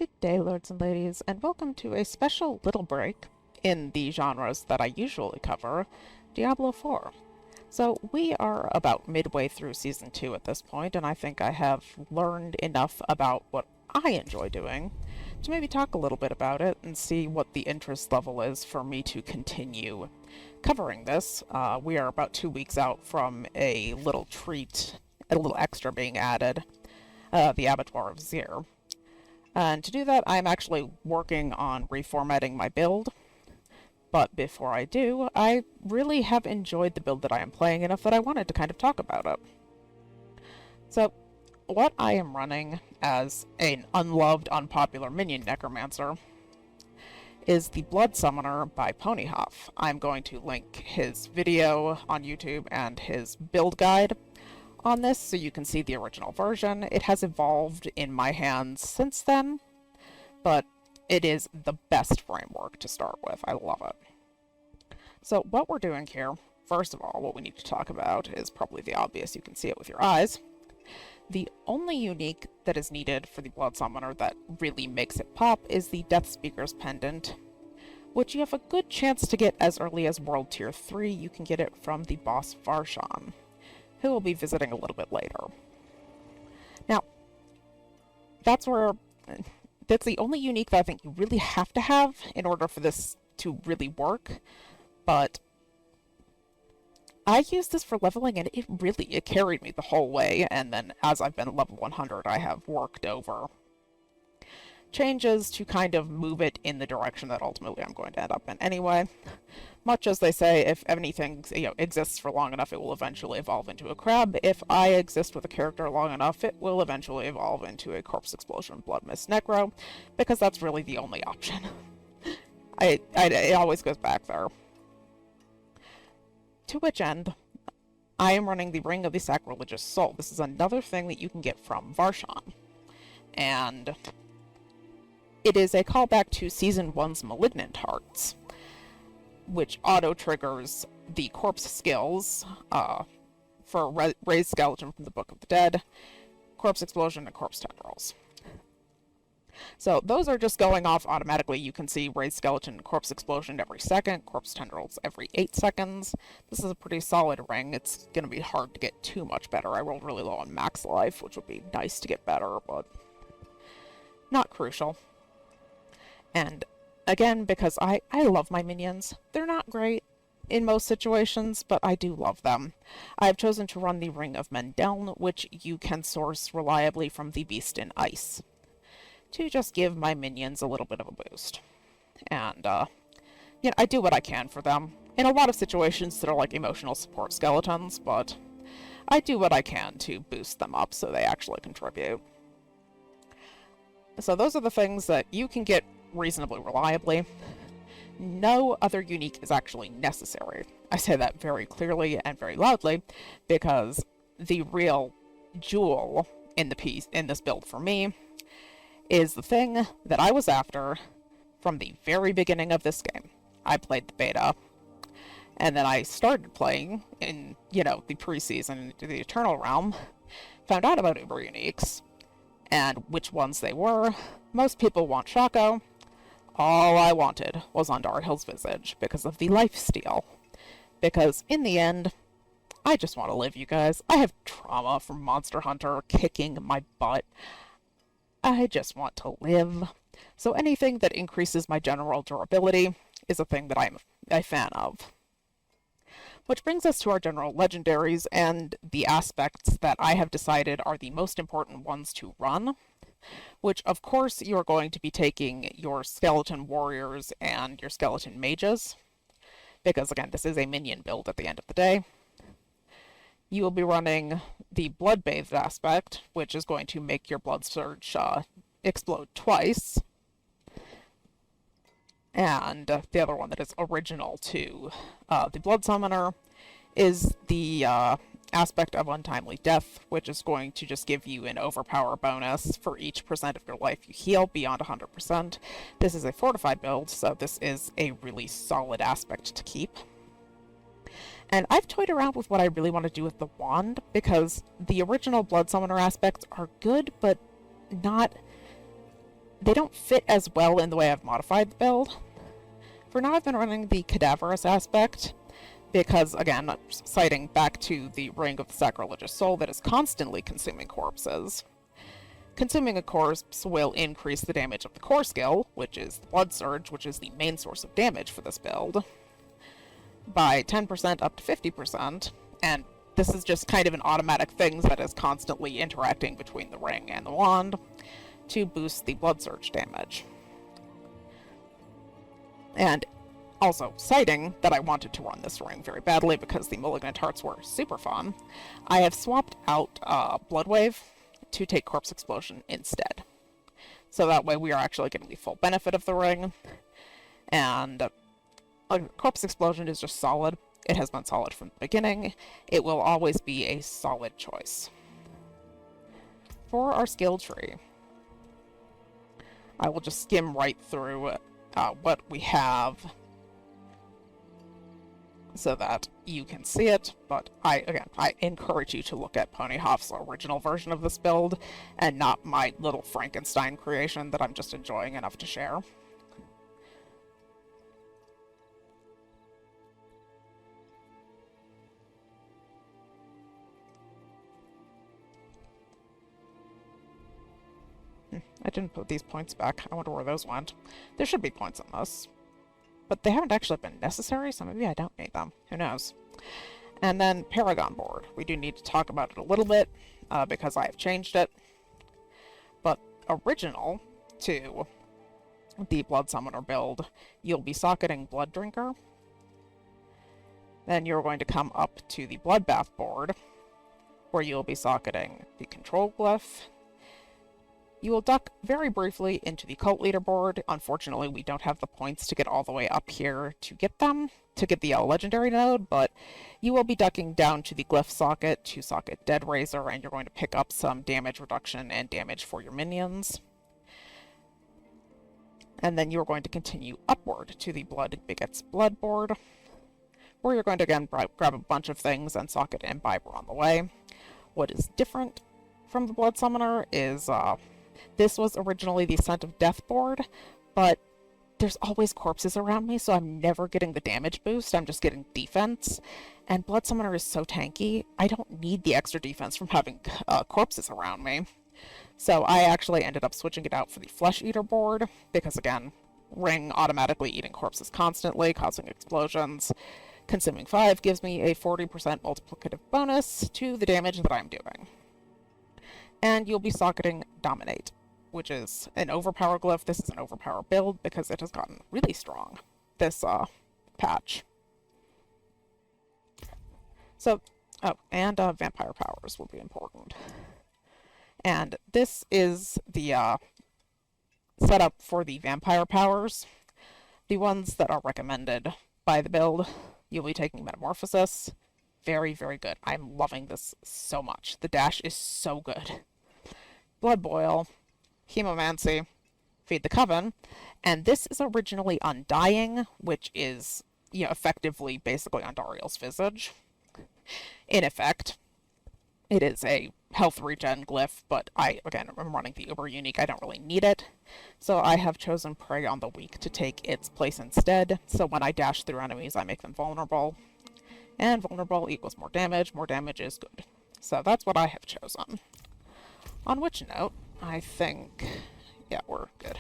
Good day, lords and ladies, and welcome to a special little break in the genres that I usually cover, Diablo 4. So we are about midway through Season 2 at this point, and I think I have learned enough about what I enjoy doing to maybe talk a little bit about it and see what the interest level is for me to continue covering this. We are about 2 weeks out from a little treat, a little extra being added, the Abattoir of Zir. And to do that, I'm actually working on reformatting my build. But before I do, I really have enjoyed the build that I am playing enough that I wanted to kind of talk about it. So, what I am running as an unloved, unpopular Minion Necromancer is the Blood Summoner by Ponyhoff. I'm going to link his video on YouTube and his build guide on this so you can see the original version. It has evolved in my hands since then, but it is the best framework to start with. I love it. So what we're doing here, first of all, what we need to talk about is probably the obvious. You can see it with your eyes. The only unique that is needed for the Blood Summoner that really makes it pop is the Death Speaker's Pendant, which you have a good chance to get as early as World Tier 3. You can get it from the boss Varshan, who will be visiting a little bit later. Now, that's the only unique that I think you really have to have in order for this to really work, but I used this for leveling and it carried me the whole way, and then as I've been at level 100, I have worked over changes to kind of move it in the direction that ultimately I'm going to end up in anyway. Much as they say, if anything exists for long enough, it will eventually evolve into a crab. If I exist with a character long enough, it will eventually evolve into a Corpse Explosion Blood Mist Necro, because that's really the only option. It always goes back there. To which end, I am running the Ring of the Sacrilegious Soul. This is another thing that you can get from Varshan, and it is a callback to Season 1's Malignant Hearts, which auto-triggers the corpse skills for Raised Skeleton from the Book of the Dead, Corpse Explosion, and Corpse Tendrils. So those are just going off automatically. You can see Raised Skeleton and Corpse Explosion every second, Corpse Tendrils every 8 seconds. This is a pretty solid ring. It's going to be hard to get too much better. I rolled really low on max life, which would be nice to get better, but not crucial. And again, because I love my minions. They're not great in most situations, but I do love them. I have chosen to run the Ring of Mendeln, which you can source reliably from the Beast in Ice, to just give my minions a little bit of a boost. And, I do what I can for them. In a lot of situations that are like emotional support skeletons, but I do what I can to boost them up so they actually contribute. So those are the things that you can get reasonably reliably. No other unique is actually necessary. I say that very clearly and very loudly because the real jewel in this build for me is the thing that I was after from the very beginning of this game. I played the beta, and then I started playing in, the pre-season into the Eternal Realm, found out about Uber Uniques, and which ones they were. Most people want Shaco. All I wanted was Underhill's Visage because of the lifesteal. Because in the end, I just want to live, you guys. I have trauma from Monster Hunter kicking my butt. I just want to live. So anything that increases my general durability is a thing that I'm a fan of. Which brings us to our general legendaries and the aspects that I have decided are the most important ones to run. Which, of course, you're going to be taking your skeleton warriors and your skeleton mages, because, again, this is a minion build at the end of the day. You will be running the blood-bathed aspect, which is going to make your blood surge explode twice. And the other one that is original to the Blood Summoner is the aspect of Untimely Death, which is going to just give you an overpower bonus for each percent of your life you heal beyond 100%. This is a fortified build, so this is a really solid aspect to keep. And I've toyed around with what I really want to do with the wand, because the original Blood Summoner aspects are good, but not they don't fit as well in the way I've modified the build. For now, I've been running the cadaverous aspect, because, again, citing back to the Ring of the Sacrilegious Soul that is constantly consuming corpses. Consuming a corpse will increase the damage of the core skill, which is the Blood Surge, which is the main source of damage for this build, by 10% up to 50%, and this is just kind of an automatic thing that is constantly interacting between the ring and the wand to boost the Blood Surge damage. And also, citing that I wanted to run this ring very badly because the Malignant Hearts were super fun, I have swapped out Blood Wave to take Corpse Explosion instead. So that way we are actually getting the full benefit of the ring, and Corpse Explosion is just solid. It has been solid from the beginning. It will always be a solid choice. For our skill tree, I will just skim right through what we have so that you can see it, but I encourage you to look at Ponyhoff's original version of this build, and not my little Frankenstein creation that I'm just enjoying enough to share. I didn't put these points back. I wonder where those went. There should be points on this, but they haven't actually been necessary, so maybe I don't need them. Who knows? And then Paragon board. We do need to talk about it a little bit, because I have changed it. But original to the Blood Summoner build, you'll be socketing Blood Drinker. Then you're going to come up to the Bloodbath board, where you'll be socketing the Control Glyph. You will duck very briefly into the Cult Leader board. Unfortunately, we don't have the points to get all the way up here to get them, to get the Legendary node, but you will be ducking down to the Glyph socket to socket Dead Razor, and you're going to pick up some damage reduction and damage for your minions. And then you're going to continue upward to the Blood Begets Blood board, where you're going to again grab a bunch of things and socket Imbiber on the way. What is different from the Blood Summoner is, this was originally the Scent of Death board, but there's always corpses around me, so I'm never getting the damage boost, I'm just getting defense. And Blood Summoner is so tanky, I don't need the extra defense from having corpses around me. So I actually ended up switching it out for the Flesh Eater board, because again, ring automatically eating corpses constantly, causing explosions. Consuming 5 gives me a 40% multiplicative bonus to the damage that I'm doing. And you'll be socketing Dominate, which is an overpower glyph. This is an overpower build because it has gotten really strong this patch. So, and vampire powers will be important. And this is the setup for the vampire powers. The ones that are recommended by the build, you'll be taking Metamorphosis. Very, very good. I'm loving this so much. The dash is so good. Blood Boil, Hemomancy, Feed the Coven, and this is originally Undying, which is, effectively basically Andariel's Visage. In effect, it is a health regen glyph, but I'm running the Uber Unique, I don't really need it. So I have chosen Prey on the Weak to take its place instead, so when I dash through enemies, I make them vulnerable. And vulnerable equals more damage is good. So that's what I have chosen. On which note, I think, yeah, we're good.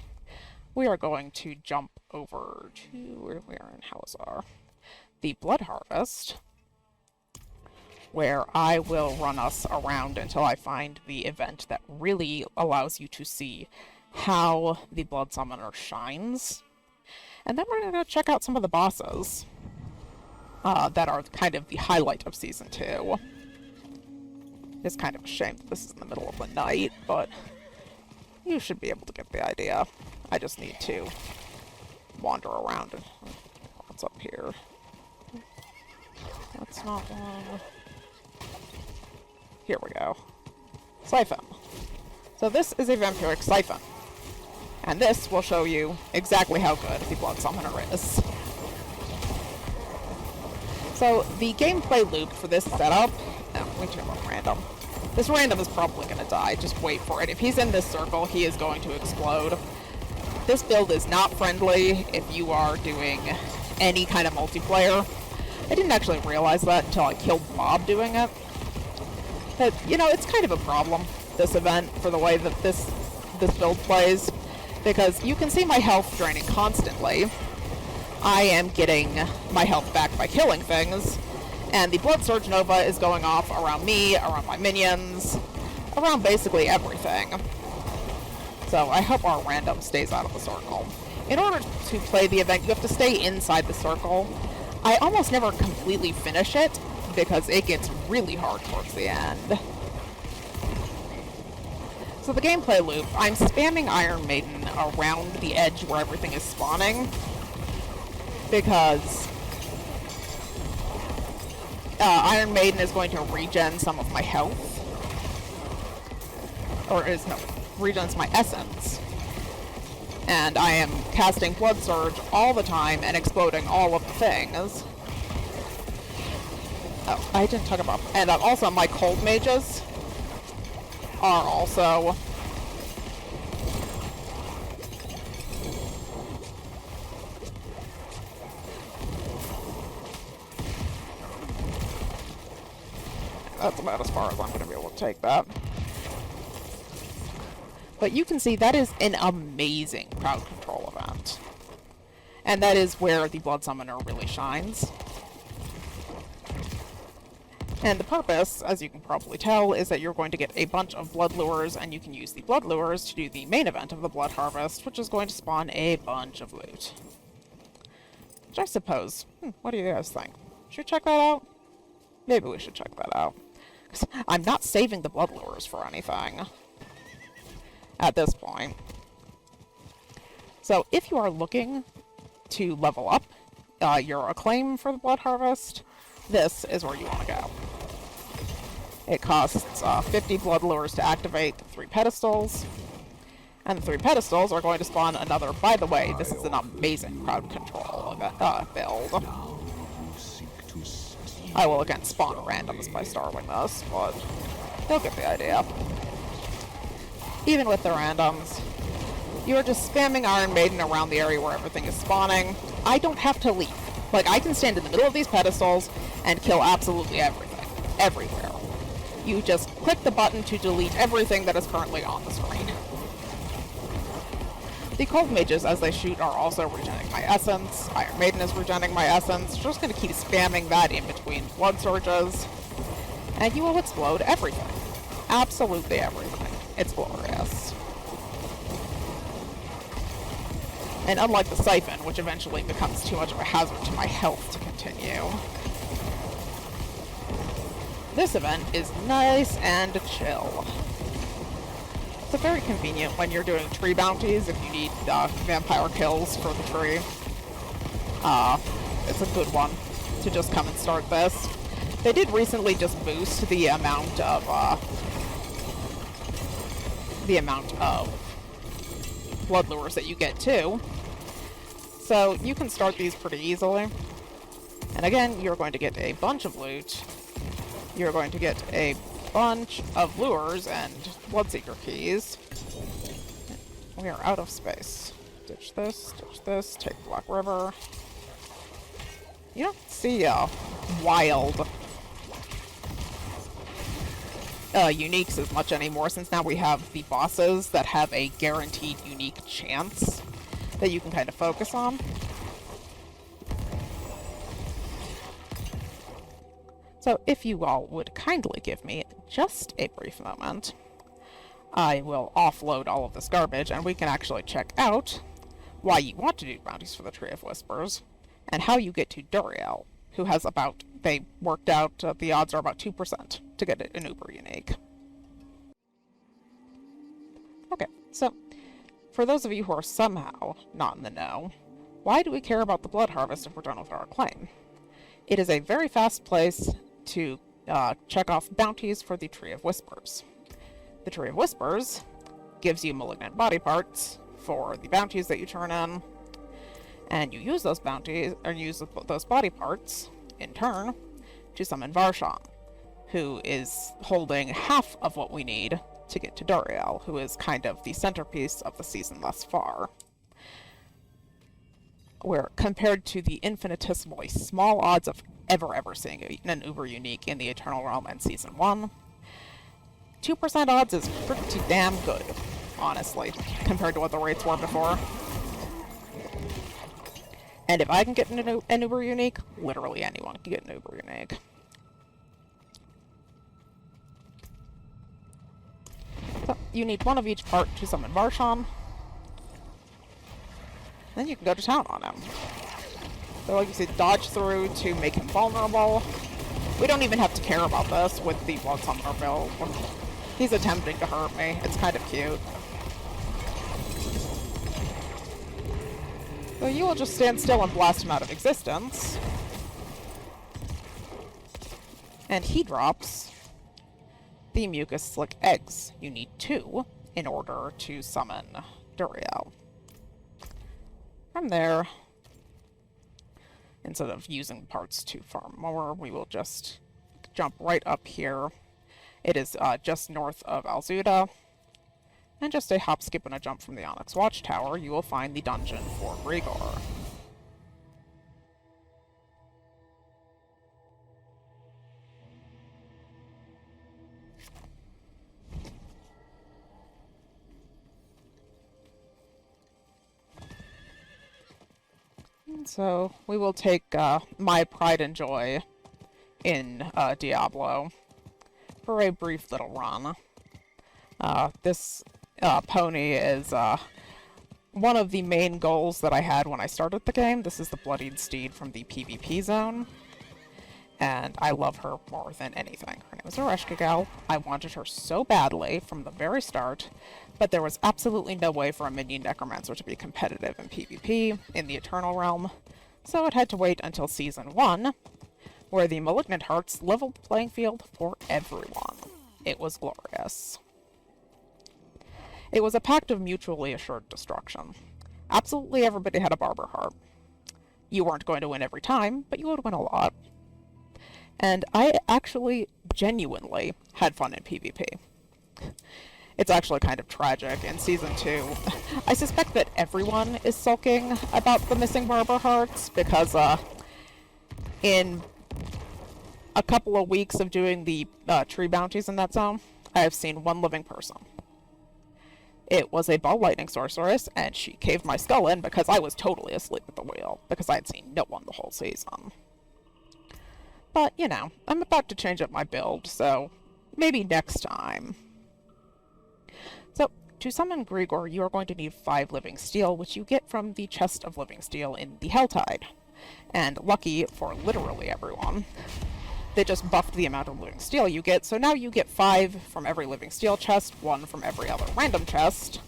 We are going to jump over to where we are in Hawazar, the Blood Harvest, where I will run us around until I find the event that really allows you to see how the Blood Summoner shines. And then we're going to go check out some of the bosses that are kind of the highlight of Season 2. It's kind of a shame that this is in the middle of the night, but you should be able to get the idea. I just need to wander around and what's up here. That's not one. Here we go. Siphon. So this is a vampiric siphon. And this will show you exactly how good the Blood Summoner is. So the gameplay loop for this setup, we turn on random. This random is probably going to die, just wait for it. If he's in this circle, he is going to explode. this build is not friendly if you are doing any kind of multiplayer. I didn't actually realize that until I killed Bob doing it. But, you know, it's kind of a problem, this event, for the way that this build plays, because you can see my health draining constantly. I am getting my health back by killing things, and the Blood Surge Nova is going off around me, around my minions, around basically everything. So I hope our random stays out of the circle. In order to play the event, you have to stay inside the circle. I almost never completely finish it, because it gets really hard towards the end. So the gameplay loop, I'm spamming Iron Maiden around the edge where everything is spawning, because Iron Maiden is going to regen some of my health, or regens my essence, and I am casting Blood Surge all the time and exploding all of the things. Oh, I didn't talk about, and also my cold mages are also that's about as far as I'm going to be able to take that. But you can see that is an amazing crowd control event. And that is where the Blood Summoner really shines. And the purpose, as you can probably tell, is that you're going to get a bunch of Blood Lures, and you can use the Blood Lures to do the main event of the Blood Harvest, which is going to spawn a bunch of loot. Which I suppose, what do you guys think? Should we check that out? Maybe we should check that out. 'Cause I'm not saving the Blood Lures for anything at this point. So if you are looking to level up your acclaim for the Blood Harvest, this is where you want to go. It costs 50 Blood Lures to activate the 3 pedestals, and the 3 pedestals are going to spawn another. By the way, this is an amazing crowd control build. I will again spawn randoms by starving this, but you'll get the idea. Even with the randoms, you are just spamming Iron Maiden around the area where everything is spawning. I don't have to leave. Like, I can stand in the middle of these pedestals and kill absolutely everything. Everywhere. You just click the button to delete everything that is currently on the screen. The Cold Mages, as they shoot, are also regenerating my essence. Iron Maiden is regenerating my essence. Just going to keep spamming that in between Blood Surges. And you will explode everything. Absolutely everything. It's glorious. And unlike the Siphon, which eventually becomes too much of a hazard to my health to continue, this event is nice and chill. It's very convenient when you're doing tree bounties if you need vampire kills for the tree. It's a good one to just come and start this. They did recently just boost the amount of Blood Lures that you get too. So you can start these pretty easily. And again, you're going to get a bunch of loot. You're going to get a bunch of lures and Bloodseeker keys. We are out of space. Ditch this, take Black River. You don't see wild uniques as much anymore, since now we have the bosses that have a guaranteed unique chance that you can kind of focus on. So if you all would kindly give me just a brief moment, I will offload all of this garbage and we can actually check out why you want to do bounties for the Tree of Whispers and how you get to Duriel, who has about, they worked out the odds are about 2% to get an Uber unique. Okay, so for those of you who are somehow not in the know, why do we care about the Blood Harvest if we're done with our acclaim? It is a very fast place to check off bounties for the Tree of Whispers. The Tree of Whispers gives you malignant body parts for the bounties that you turn in, and you use those bounties, or use those body parts, in turn, to summon Varshan, who is holding half of what we need to get to Duriel, who is kind of the centerpiece of the season thus far. where compared to the infinitesimally small odds of ever seeing an Uber Unique in the Eternal Realm in Season 1, 2% odds is pretty damn good, honestly, compared to what the rates were before. And if I can get an Uber Unique, literally anyone can get an Uber Unique. So, you need one of each part to summon Varshan. Then you can go to town on him. So like you said, dodge through to make him vulnerable. We don't even have to care about this with the Blood Summoner build. He's attempting to hurt me. It's kind of cute. So you will just stand still and blast him out of existence. And he drops the Mucus Slick Eggs. You need 2 in order to summon Duriel. From there, instead of using parts to farm more, we will just jump right up here. It is just north of Alzuda. And just a hop, skip, and a jump from the Onyx Watchtower, you will find the dungeon for Grigoire. So, we will take my pride and joy in Diablo for a brief little run. This pony is one of the main goals that I had when I started the game. This is the Bloodied Steed from the PvP zone, and I love her more than anything. Her name is Ereshkigal. I wanted her so badly from the very start, but there was absolutely no way for a Minion Necromancer to be competitive in PvP in the Eternal Realm, so it had to wait until Season 1, where the Malignant Hearts leveled the playing field for everyone. It was glorious. It was a pact of mutually assured destruction. Absolutely everybody had a Barber Heart. You weren't going to win every time, but you would win a lot. And I actually genuinely had fun in PvP. It's actually kind of tragic. In Season 2, I suspect that everyone is sulking about the missing Barber Hearts, because in a couple of weeks of doing the tree bounties in that zone, I have seen one living person. It was a ball lightning sorceress, and she caved my skull in because I was totally asleep at the wheel, because I had seen no one the whole season. But, you know, I'm about to change up my build, so maybe next time. So, to summon Grigoire, you are going to need 5 living steel, which you get from the chest of living steel in the Helltide. And lucky for literally everyone, they just buffed the amount of living steel you get, so now you get 5 from every living steel chest, 1 from every other random chest.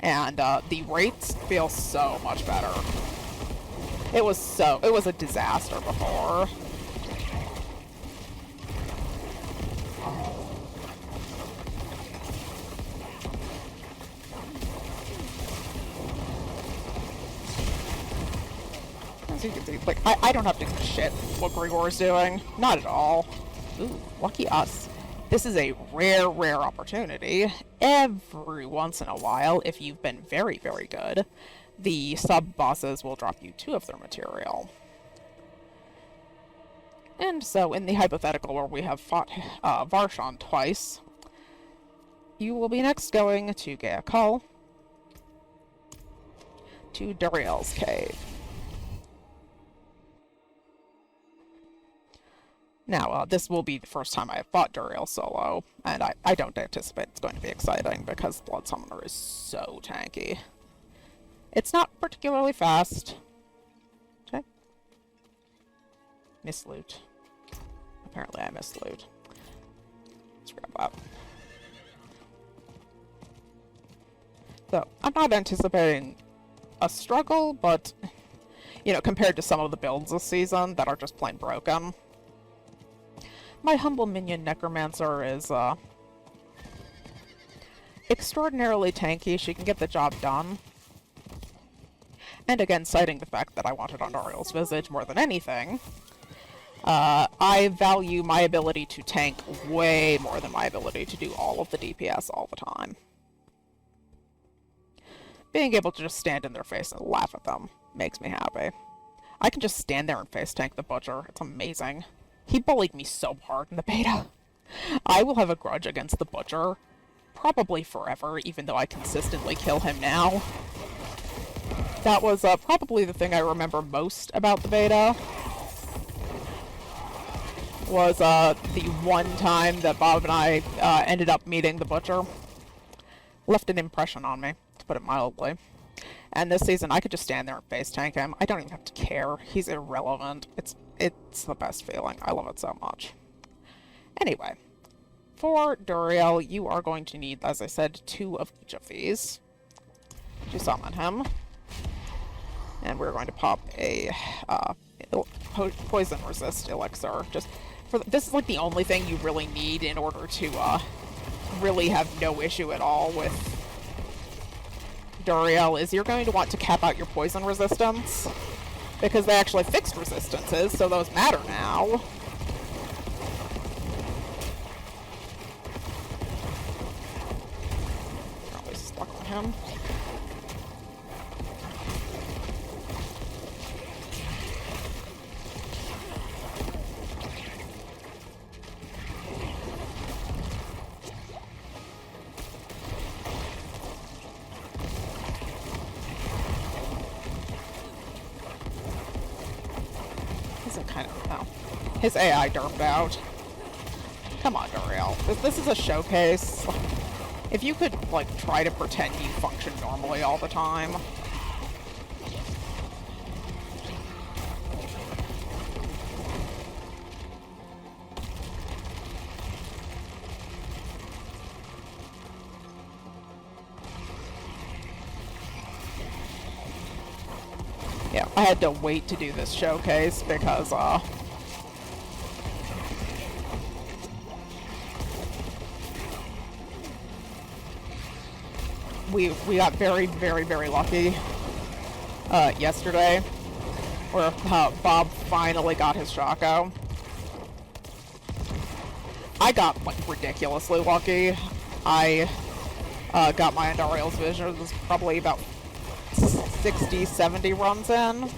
And the rates feel so much better. It was a disaster before. As you can see, like, I don't have to give a shit what Grigoire's doing. Not at all. Ooh, lucky us. This is a rare opportunity. Every once in a while, if you've been very good, the sub-bosses will drop you 2 of their material. And so, in the hypothetical where we have fought Varshan twice, you will be next going to Gaeakal, to Duriel's Cave. Now, this will be the first time I have fought Duriel solo, and I don't anticipate it's going to be exciting because Blood Summoner is so tanky. It's not particularly fast. Okay. Miss loot. Apparently I missed loot. Let's grab that. So, I'm not anticipating a struggle, but, you know, compared to some of the builds this season that are just plain broken, my humble Minion Necromancer is, extraordinarily tanky. She can get the job done. And again, citing the fact that I wanted on Duriel's Visage more than anything, I value my ability to tank way more than my ability to do all of the DPS all the time. being able to just stand in their face and laugh at them makes me happy. I can just stand there and face tank the Butcher. It's amazing. He bullied me so hard in the beta. I will have a grudge against the Butcher probably forever, even though I consistently kill him now. That was probably the thing I remember most about the beta. Was the one time that Bob and I ended up meeting the Butcher. Left an impression on me, to put it mildly. And this season, I could just stand there and face tank him. I don't even have to care. He's irrelevant. It's the best feeling. I love it so much. Anyway, for Duriel, you are going to need, as I said, 2 of each of these to summon him. And we're going to pop a poison resist elixir. This is like the only thing you really need in order to really have no issue at all with Duriel, is you're going to want to cap out your poison resistance, because they actually fixed resistances, so those matter now. Probably stuck on him. His AI derped out. Come on, Duriel. This is a showcase. If you could, like, try to pretend you function normally all the time. Yeah, I had to wait to do this showcase because, we got very, very, very lucky yesterday, where Bob finally got his Shaco. I got, like, ridiculously lucky. I got my Duriel's vision. It was probably about 60, 70 runs in.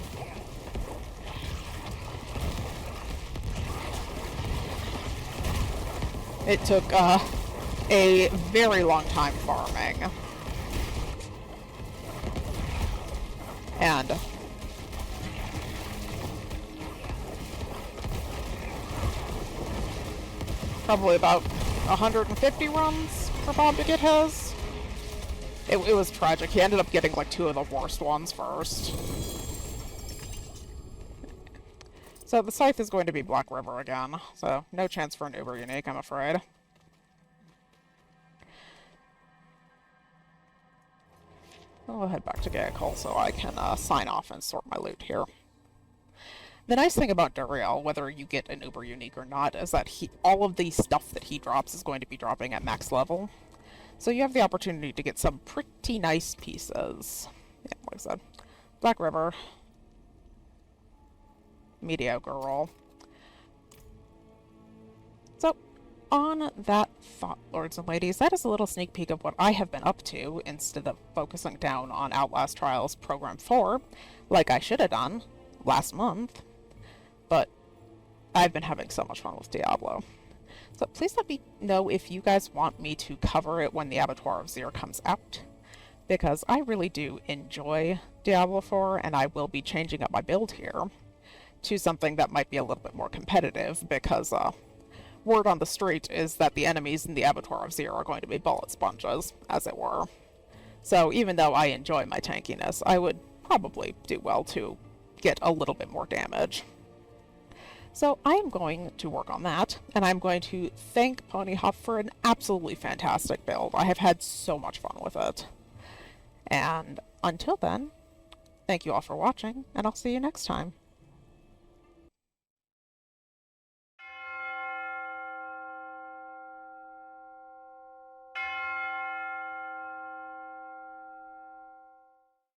It took a very long time farming. And probably about 150 runs for Bob to get his. It was tragic. He ended up getting like 2 of the worst ones first. So the scythe is going to be Black River again, so no chance for an Uber Unique, I'm afraid. I'll head back to Gaekul so I can sign off and sort my loot here. The nice thing about Duriel, whether you get an Uber Unique or not, is that all of the stuff that he drops is going to be dropping at max level. So you have the opportunity to get some pretty nice pieces. Yeah, like I said, Black River, mediocre roll. So, on that thought, lords and ladies, that is a little sneak peek of what I have been up to instead of focusing down on Outlast Trials Program 4, like I should have done last month. But I've been having so much fun with Diablo. So please let me know if you guys want me to cover it when the Abattoir of Zir comes out, because I really do enjoy Diablo 4, and I will be changing up my build here to something that might be a little bit more competitive, because word on the street is that the enemies in the Abattoir of Zir are going to be bullet sponges, as it were. So even though I enjoy my tankiness, I would probably do well to get a little bit more damage. So I am going to work on that, and I'm going to thank Ponyhop for an absolutely fantastic build. I have had so much fun with it. And until then, thank you all for watching, and I'll see you next time.